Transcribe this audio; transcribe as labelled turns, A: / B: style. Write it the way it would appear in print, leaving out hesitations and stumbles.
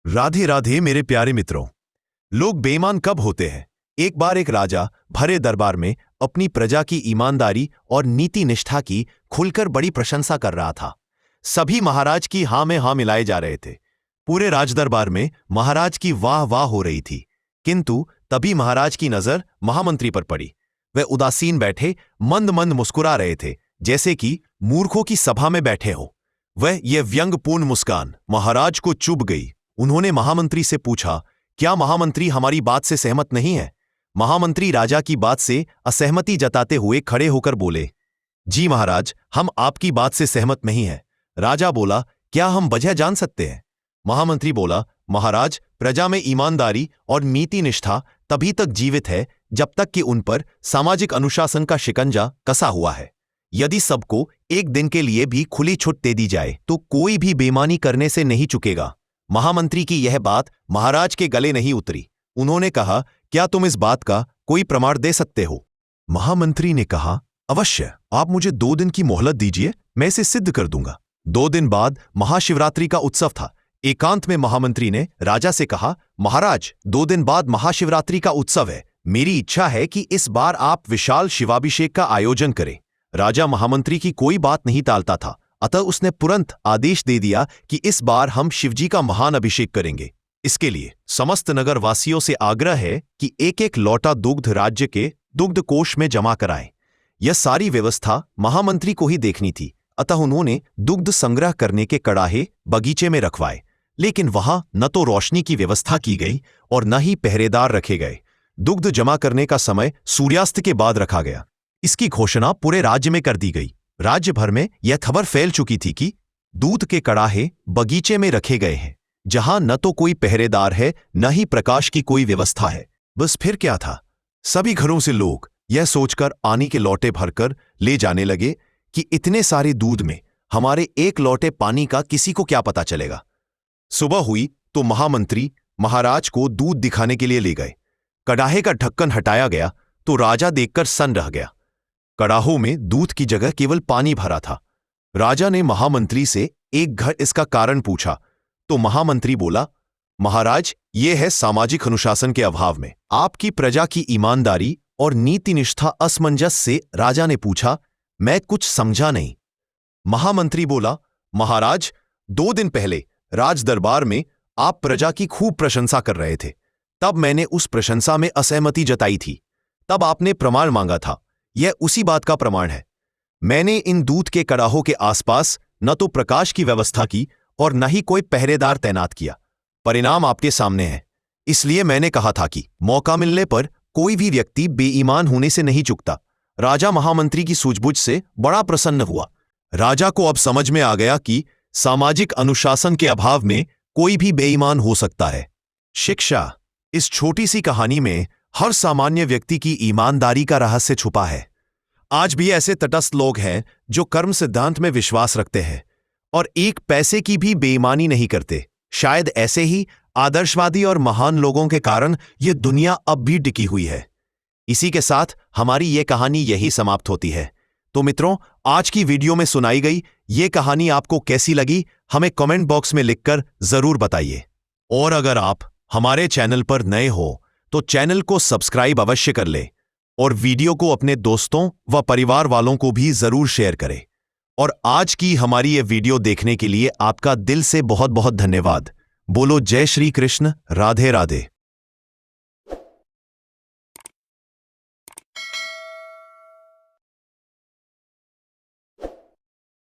A: राधे राधे मेरे प्यारे मित्रों। लोग बेईमान कब होते हैं? एक बार एक राजा भरे दरबार में अपनी प्रजा की ईमानदारी और नीति निष्ठा की खुलकर बड़ी प्रशंसा कर रहा था। सभी महाराज की हां में हां मिलाए जा रहे थे। पूरे राजदरबार में महाराज की वाह वाह हो रही थी। किंतु तभी महाराज की नजर महामंत्री पर पड़ी। वे उदासीन बैठे मंद मंद मुस्कुरा रहे थे, जैसे कि मूर्खों की सभा में बैठे हो। वह यह व्यंग्यपूर्ण मुस्कान महाराज को चुभ गई। उन्होंने महामंत्री से पूछा, क्या महामंत्री हमारी बात से सहमत नहीं है? महामंत्री राजा की बात से असहमति जताते हुए खड़े होकर बोले, जी महाराज, हम आपकी बात से सहमत नहीं हैं। राजा बोला, क्या हम वजह जान सकते हैं? महामंत्री बोला, महाराज, प्रजा में ईमानदारी और नीति निष्ठा तभी तक जीवित है जब तक कि उन पर सामाजिक अनुशासन का शिकंजा कसा हुआ है। यदि सबको एक दिन के लिए भी खुली छूट दे दी जाए तो कोई भी बेईमानी करने से नहीं चुकेगा। महामंत्री की यह बात महाराज के गले नहीं उतरी। उन्होंने कहा, क्या तुम इस बात का कोई प्रमाण दे सकते हो? महामंत्री ने कहा, अवश्य, आप मुझे 2 दिन की मोहलत दीजिए, मैं इसे सिद्ध कर दूंगा। 2 दिन बाद महाशिवरात्रि का उत्सव था। एकांत में महामंत्री ने राजा से कहा, महाराज, 2 दिन बाद महाशिवरात्रि का उत्सव है। मेरी इच्छा है कि इस बार आप विशाल शिवाभिषेक का आयोजन करें। राजा महामंत्री की कोई बात नहीं टालता था, अतः उसने तुरंत आदेश दे दिया कि इस बार हम शिवजी का महान अभिषेक करेंगे। इसके लिए समस्त नगर वासियों से आग्रह है कि एक एक लौटा दुग्ध राज्य के दुग्ध कोष में जमा कराएं। यह सारी व्यवस्था महामंत्री को ही देखनी थी, अतः उन्होंने दुग्ध संग्रह करने के कड़ाहे बगीचे में रखवाए। लेकिन वहां न तो रोशनी की व्यवस्था की गई और न ही पहरेदार रखे गए। दुग्ध जमा करने का समय सूर्यास्त के बाद रखा गया। इसकी घोषणा पूरे राज्य में कर दी गई। राज्य भर में यह खबर फैल चुकी थी कि दूध के कड़ाहे बगीचे में रखे गए हैं, जहां न तो कोई पहरेदार है न ही प्रकाश की कोई व्यवस्था है। बस फिर क्या था, सभी घरों से लोग यह सोचकर आनी के लौटे भरकर ले जाने लगे कि इतने सारे दूध में हमारे एक लौटे पानी का किसी को क्या पता चलेगा। सुबह हुई तो महामंत्री महाराज को दूध दिखाने के लिए ले गए। कड़ाहे का ढक्कन हटाया गया तो राजा देखकर सन्न रह गया। कड़ाहों में दूध की जगह केवल पानी भरा था। राजा ने महामंत्री से एक घर इसका कारण पूछा तो महामंत्री बोला, महाराज, ये है सामाजिक अनुशासन के अभाव में आपकी प्रजा की ईमानदारी और नीति निष्ठा असमंजस से। राजा ने पूछा, मैं कुछ समझा नहीं। महामंत्री बोला, महाराज, 2 दिन पहले राज दरबार में आप प्रजा की खूब प्रशंसा कर रहे थे। तब मैंने उस प्रशंसा में असहमति जताई थी। तब आपने प्रमाण मांगा था। यह उसी बात का प्रमाण है। मैंने इन दूध के कड़ाहों के आसपास न तो प्रकाश की व्यवस्था की और न ही कोई पहरेदार तैनात किया। परिणाम आपके सामने है। इसलिए मैंने कहा था कि मौका मिलने पर कोई भी व्यक्ति बेईमान होने से नहीं चूकता। राजा महामंत्री की सूझबूझ से बड़ा प्रसन्न हुआ। राजा को अब समझ में आ गया कि सामाजिक अनुशासन के अभाव में कोई भी बेईमान हो सकता है। शिक्षा, इस छोटी सी कहानी में हर सामान्य व्यक्ति की ईमानदारी का रहस्य छुपा है। आज भी ऐसे तटस्थ लोग हैं जो कर्म सिद्धांत में विश्वास रखते हैं और एक पैसे की भी बेईमानी नहीं करते। शायद ऐसे ही आदर्शवादी और महान लोगों के कारण यह दुनिया अब भी टिकी हुई है। इसी के साथ हमारी यह कहानी यही समाप्त होती है। तो मित्रों, आज की वीडियो में सुनाई गई ये कहानी आपको कैसी लगी, हमें कमेंट बॉक्स में लिखकर जरूर बताइए। और अगर आप हमारे चैनल पर नए हो तो चैनल को सब्सक्राइब अवश्य कर ले और वीडियो को अपने दोस्तों व परिवार वालों को भी जरूर शेयर करें। और आज की हमारी ये वीडियो देखने के लिए आपका दिल से बहुत बहुत धन्यवाद। बोलो जय श्री कृष्ण, राधे राधे।